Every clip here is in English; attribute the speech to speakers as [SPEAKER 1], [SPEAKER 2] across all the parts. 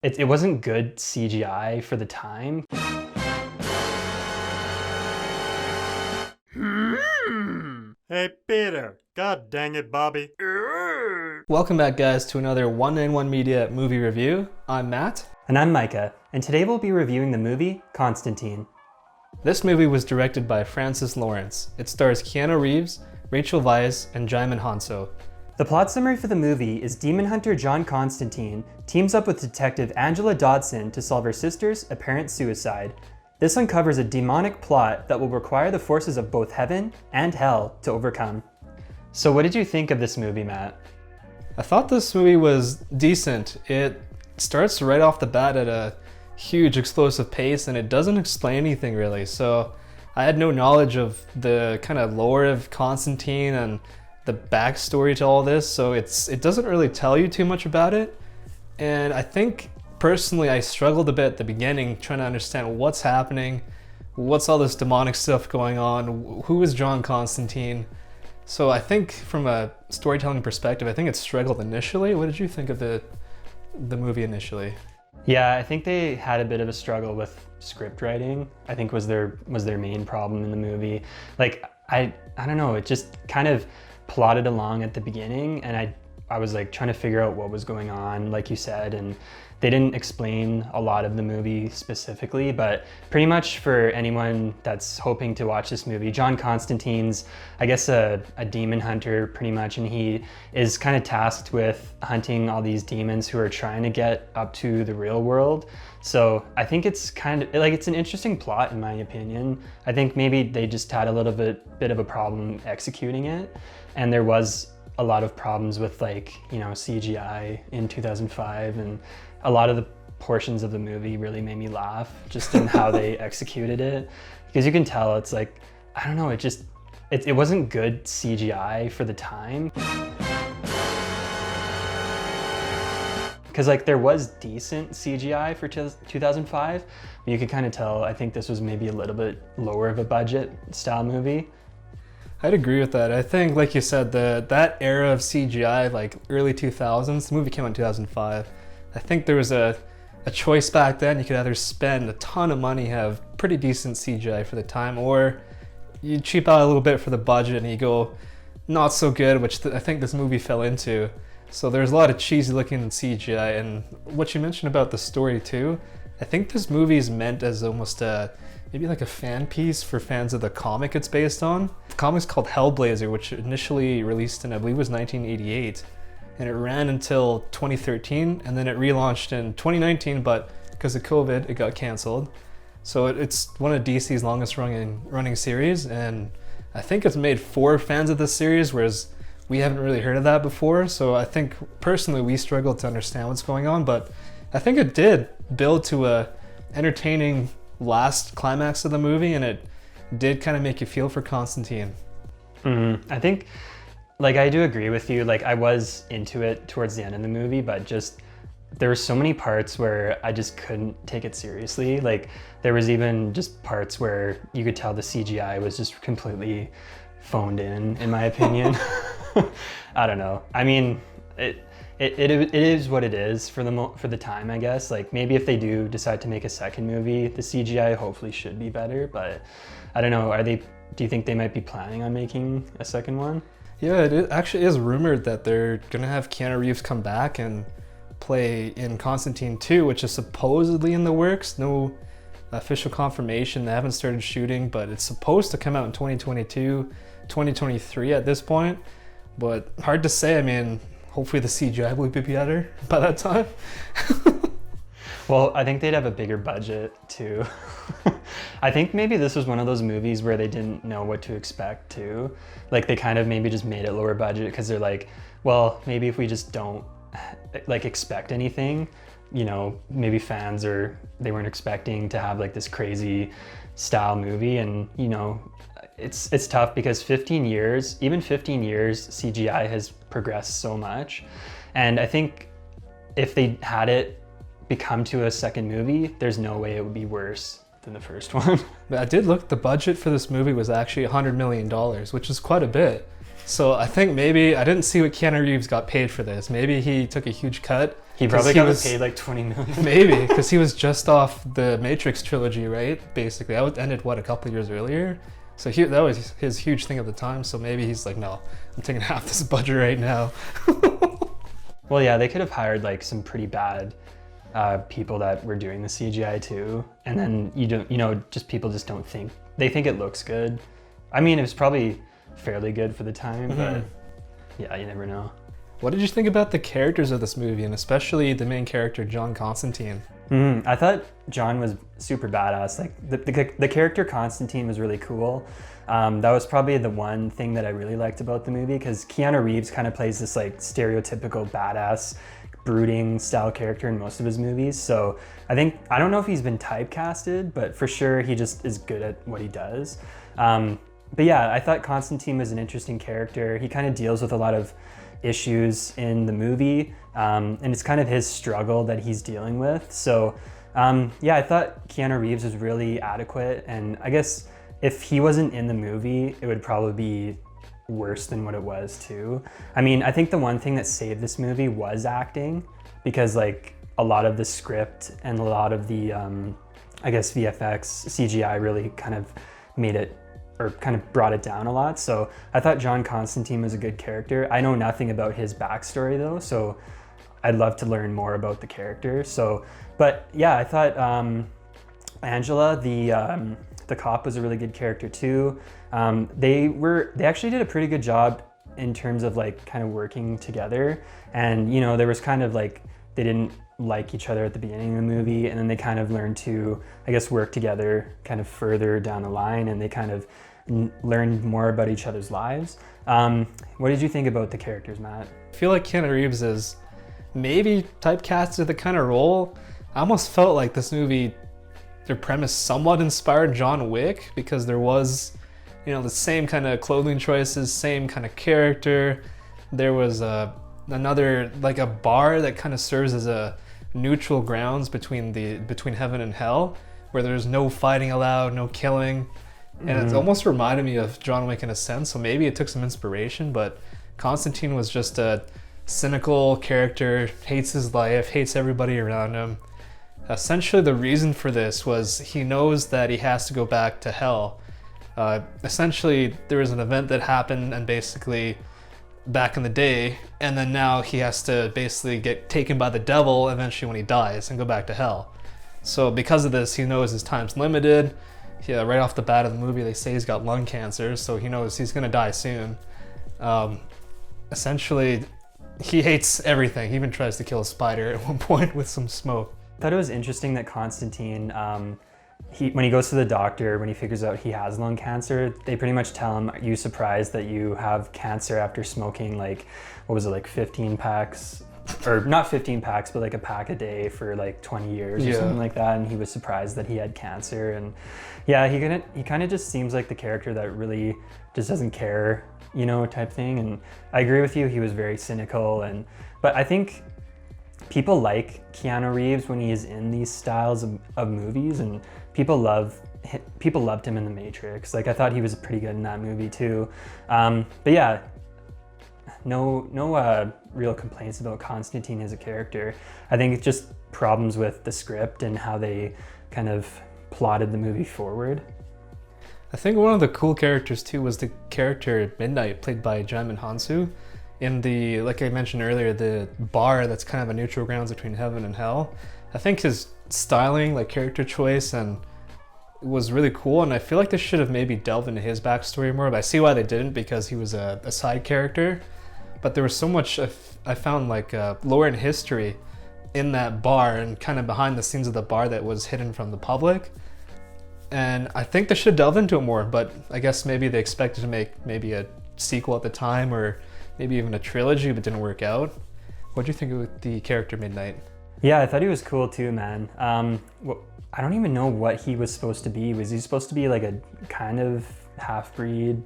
[SPEAKER 1] It wasn't good CGI for the time.
[SPEAKER 2] Hey, Peter. God dang it, Bobby.
[SPEAKER 3] Welcome back, guys, to another 191 Media movie review. I'm Matt.
[SPEAKER 1] And I'm Micah, and today we'll be reviewing the movie Constantine.
[SPEAKER 3] This movie was directed by Francis Lawrence. It stars Keanu Reeves, Rachel Weisz, and Djimon Hounsou.
[SPEAKER 1] The plot summary for the movie is demon hunter John Constantine teams up with detective Angela Dodson to solve her sister's apparent suicide. This uncovers a demonic plot that will require the forces of both heaven and hell to overcome. So what did you think of this movie, Matt?
[SPEAKER 3] I thought this movie was decent. It starts right off the bat at a huge explosive pace and it doesn't explain anything really. So I had no knowledge of the kind of lore of Constantine and the backstory to all this, so it doesn't really tell you too much about it. And I think personally I struggled a bit at the beginning trying to understand what's happening, what's all this demonic stuff going on, who is John Constantine. So I think from a storytelling perspective, I think it struggled initially. What did you think of the movie initially?
[SPEAKER 1] Yeah, I think they had a bit of a struggle with script writing. I think was their main problem in the movie. Like I don't know, it just kind of plotted along at the beginning and I was like trying to figure out what was going on, like you said, and they didn't explain a lot of the movie specifically, but pretty much for anyone that's hoping to watch this movie, John Constantine's, I guess, a demon hunter pretty much, and he is kind of tasked with hunting all these demons who are trying to get up to the real world. So I think it's kind of like, it's an interesting plot in my opinion. I think maybe they just had a little bit of a problem executing it, and there was a lot of problems with, like, you know, CGI in 2005, and a lot of the portions of the movie really made me laugh just in how they executed it, because you can tell it's like, I don't know, it wasn't good CGI for the time. Because like there was decent CGI for 2005, but you could kind of tell, I think this was maybe a little bit lower of a budget style movie.
[SPEAKER 3] I'd agree with that. I think, like you said, that era of CGI, like early 2000s, the movie came out in 2005. I think there was a choice back then. You could either spend a ton of money, have pretty decent CGI for the time, or you cheap out a little bit for the budget and you go not so good, which I think this movie fell into. So there's a lot of cheesy looking CGI, and what you mentioned about the story too, I think this movie is meant as almost maybe like a fan piece for fans of the comic it's based on. The comic's called Hellblazer, which initially released in, I believe it was 1988, and it ran until 2013, and then it relaunched in 2019, but because of COVID, it got canceled. So it's one of DC's longest running series, and I think it's made for fans of this series, whereas we haven't really heard of that before. So I think personally we struggled to understand what's going on, but I think it did build to a entertaining last climax of the movie, and it did kind of make you feel for Constantine.
[SPEAKER 1] I think, like, I do agree with you. Like, I was into it towards the end of the movie, but just there were so many parts where I just couldn't take it seriously. Like, there was even just parts where you could tell the CGI was just completely phoned in my opinion. I don't know. I mean, it is what it is for the time, I guess. Like, maybe if they do decide to make a second movie, the CGI hopefully should be better, but I don't know. Do you think they might be planning on making a second one?
[SPEAKER 3] Yeah, it actually is rumored that they're gonna have Keanu Reeves come back and play in Constantine 2, which is supposedly in the works. No official confirmation. They haven't started shooting, but it's supposed to come out in 2022, 2023 at this point, but hard to say. I mean, hopefully the CGI will be better by that time.
[SPEAKER 1] Well, I think they'd have a bigger budget too. I think maybe this was one of those movies where they didn't know what to expect too. Like, they kind of maybe just made it lower budget because they're like, well, maybe if we just don't like expect anything, you know, maybe fans they weren't expecting to have like this crazy style movie. And you know, it's tough because 15 years, CGI has progressed so much. And I think if they had it become to a second movie, there's no way it would be worse than the first one.
[SPEAKER 3] I did look, the budget for this movie was actually $100 million, which is quite a bit. So I think maybe, I didn't see what Keanu Reeves got paid for this. Maybe he took a huge cut
[SPEAKER 1] He probably
[SPEAKER 3] he
[SPEAKER 1] got
[SPEAKER 3] was-
[SPEAKER 1] paid like 20 million.
[SPEAKER 3] Maybe, because he was just off the Matrix trilogy, right? Basically, that ended what, a couple years earlier. So that was his huge thing at the time. So maybe he's like, no, I'm taking half this budget right now.
[SPEAKER 1] Well, yeah, they could have hired like some pretty bad people that were doing the CGI too, and then just people just don't think they think it looks good. I mean, it was probably fairly good for the time, but yeah, you never know.
[SPEAKER 3] What did you think about the characters of this movie, and especially the main character, John Constantine?
[SPEAKER 1] I thought John was super badass. Like the character Constantine was really cool. That was probably the one thing that I really liked about the movie, because Keanu Reeves kind of plays this like stereotypical badass, brooding style character in most of his movies. So I don't know if he's been typecasted, but for sure he just is good at what he does. But yeah, I thought Constantine was an interesting character. He kind of deals with a lot of issues in the movie, and it's kind of his struggle that he's dealing with. So yeah, I thought Keanu Reeves was really adequate, and I guess if he wasn't in the movie, it would probably be worse than what it was too. I mean, I think the one thing that saved this movie was acting, because like a lot of the script and a lot of the I guess VFX, CGI really kind of made it, or kind of brought it down a lot. So I thought John Constantine was a good character. I know nothing about his backstory though, so I'd love to learn more about the character. So, but yeah, I thought Angela, the cop, was a really good character too. They actually did a pretty good job in terms of like kind of working together. And there was kind of like, they didn't like each other at the beginning of the movie, and then they kind of learned to, I guess, work together kind of further down the line, and they kind of learned more about each other's lives. What did you think about the characters, Matt?
[SPEAKER 3] I feel like Keanu Reeves is maybe typecasted the kind of role. I almost felt like this movie, their premise somewhat inspired John Wick, because there was, the same kind of clothing choices, same kind of character. There was another, like a bar that kind of serves as a neutral grounds between heaven and hell, where there's no fighting allowed, no killing. And it almost reminded me of John Wick in a sense, so maybe it took some inspiration, but Constantine was just a cynical character, hates his life, hates everybody around him. Essentially, the reason for this was he knows that he has to go back to hell. Essentially, there was an event that happened, and basically back in the day, and then now he has to basically get taken by the devil eventually when he dies and go back to hell. So because of this, he knows his time's limited. Yeah, right off the bat of the movie, they say he's got lung cancer, so he knows he's gonna die soon. Essentially, he hates everything. He even tries to kill a spider at one point with some smoke.
[SPEAKER 1] I thought it was interesting that Constantine, when he goes to the doctor, when he figures out he has lung cancer, they pretty much tell him, "Are you surprised that you have cancer after smoking like, what was it, like 15 packs? Or not 15 packs, but like a pack a day for like 20 years or something like that." And he was surprised that he had cancer. And yeah, he kind of just seems like the character that really just doesn't care, type thing. And I agree with you, he was very cynical. But I think people like Keanu Reeves when he is in these styles of movies, and people loved him in The Matrix. Like, I thought he was pretty good in that movie too. But yeah, no real complaints about Constantine as a character. I think it's just problems with the script and how they kind of plotted the movie forward.
[SPEAKER 3] I think one of the cool characters too was the character Midnight, played by Djimon Hounsou, in the, like I mentioned earlier, the bar that's kind of a neutral grounds between heaven and hell. I think his styling, like character choice, and was really cool, and I feel like they should have maybe delved into his backstory more, but I see why they didn't, because he was a side character. But there was so much I found like lore and history in that bar and kind of behind the scenes of the bar that was hidden from the public. And I think they should delve into it more, but I guess maybe they expected to make maybe a sequel at the time, or maybe even a trilogy, but didn't work out. What do you think of the character Midnight?
[SPEAKER 1] Yeah, I thought he was cool too, man. I don't even know what he was supposed to be. Was he supposed to be like a kind of half-breed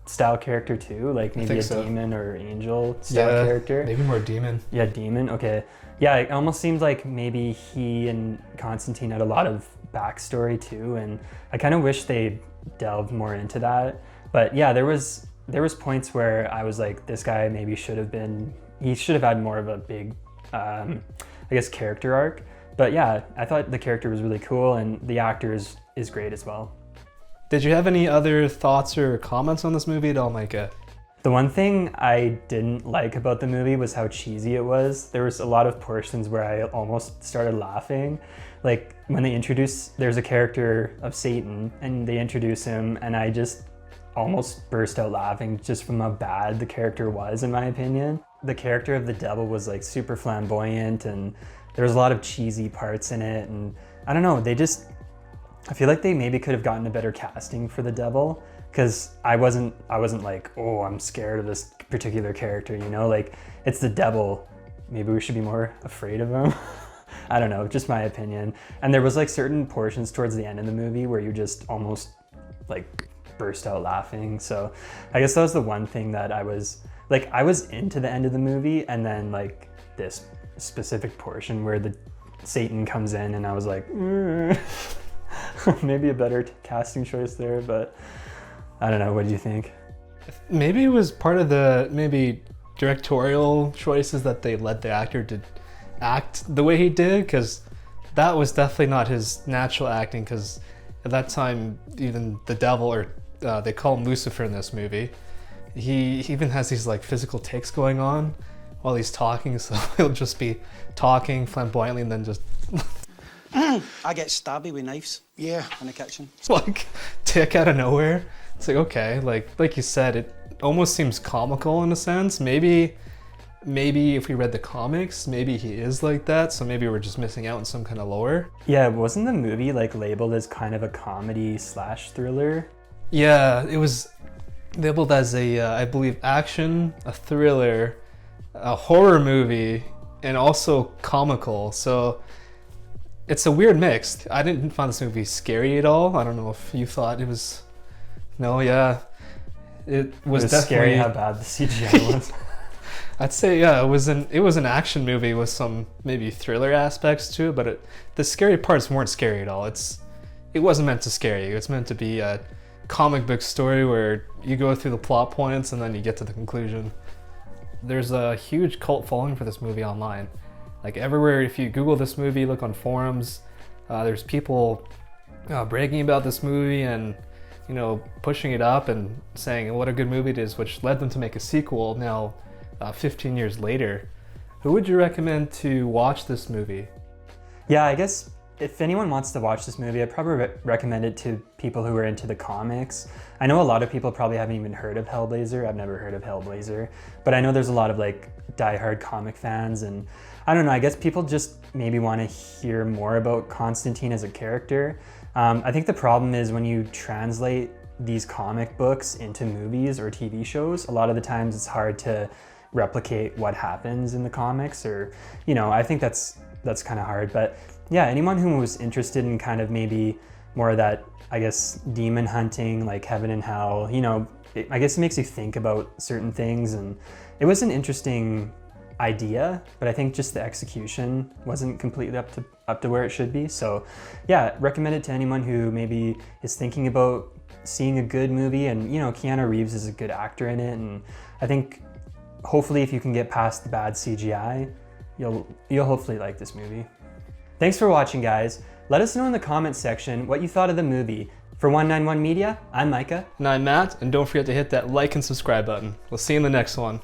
[SPEAKER 1] style character too? Like maybe a demon or angel style character?
[SPEAKER 3] Maybe more demon.
[SPEAKER 1] Yeah, demon, okay. Yeah, it almost seemed like maybe he and Constantine had a lot of backstory too, and I kind of wish they delved more into that. But yeah, there was points where I was like, this guy maybe should have had more of a big I guess, character arc. But yeah, I thought the character was really cool, and the actor is great as well.
[SPEAKER 3] Did you have any other thoughts or comments on this movie at all, Micah?
[SPEAKER 1] The one thing I didn't like about the movie was how cheesy it was. There was a lot of portions where I almost started laughing. Like when there's a character of Satan and they introduce him, and I just almost burst out laughing just from how bad the character was, in my opinion. The character of the devil was like super flamboyant, and there was a lot of cheesy parts in it, and I don't know, I feel like they maybe could have gotten a better casting for the devil, because I wasn't like, oh, I'm scared of this particular character, you know? Like, it's the devil. Maybe we should be more afraid of him. I don't know, just my opinion. And there was like certain portions towards the end of the movie where you just almost like burst out laughing. So I guess that was the one thing that I was into the end of the movie, and then like this specific portion where the Satan comes in, and I was like, maybe a better casting choice there, but I don't know. What do you think?
[SPEAKER 3] Maybe it was part of the directorial choices that they led the actor to act the way he did, because that was definitely not his natural acting, because at that time, even the devil, or they call him Lucifer in this movie, he even has these like physical tics going on while he's talking, so he'll just be talking flamboyantly and then just
[SPEAKER 4] I get stabby with knives. Yeah. In the kitchen.
[SPEAKER 3] like tick out of nowhere. It's like, okay, like you said, it almost seems comical in a sense. Maybe if we read the comics, maybe he is like that, so maybe we're just missing out on some kind of lore.
[SPEAKER 1] Yeah, wasn't the movie like labeled as kind of a comedy / thriller?
[SPEAKER 3] Yeah, it was labeled as a, I believe, action, a thriller, a horror movie, and also comical. So it's a weird mix. I didn't find this movie scary at all. I don't know if you thought it was. No, yeah. It was definitely
[SPEAKER 1] scary how bad the CGI was.
[SPEAKER 3] I'd say, yeah, it was an action movie with some maybe thriller aspects to it, but the scary parts weren't scary at all. It wasn't meant to scare you. It's meant to be a comic book story where you go through the plot points and then you get to the conclusion. There's a huge cult following for this movie online. Like everywhere, if you Google this movie, look on forums, there's people bragging about this movie and, you know, pushing it up and saying what a good movie it is, which led them to make a sequel now 15 years later. Who would you recommend to watch this movie?
[SPEAKER 1] Yeah, I guess if anyone wants to watch this movie, I'd probably recommend it to people who are into the comics. I know a lot of people probably haven't even heard of Hellblazer. I've never heard of Hellblazer, but I know there's a lot of like diehard comic fans, and I don't know, I guess people just maybe want to hear more about Constantine as a character. I think the problem is when you translate these comic books into movies or TV shows, a lot of the times it's hard to replicate what happens in the comics, or, you know, I think that's kind of hard. But yeah, anyone who was interested in kind of maybe more of that, I guess, demon hunting, like heaven and hell, you know, I guess it makes you think about certain things, and it was an interesting idea, but I think just the execution wasn't completely up to where it should be. So yeah, recommend it to anyone who maybe is thinking about seeing a good movie, and you know, Keanu Reeves is a good actor in it, and I think hopefully if you can get past the bad CGI, you'll hopefully like this movie. Thanks for watching, guys. Let us know in the comments section what you thought of the movie. For 191 Media, I'm Micah.
[SPEAKER 3] And I'm Matt, and don't forget to hit that like and subscribe button. We'll see you in the next one.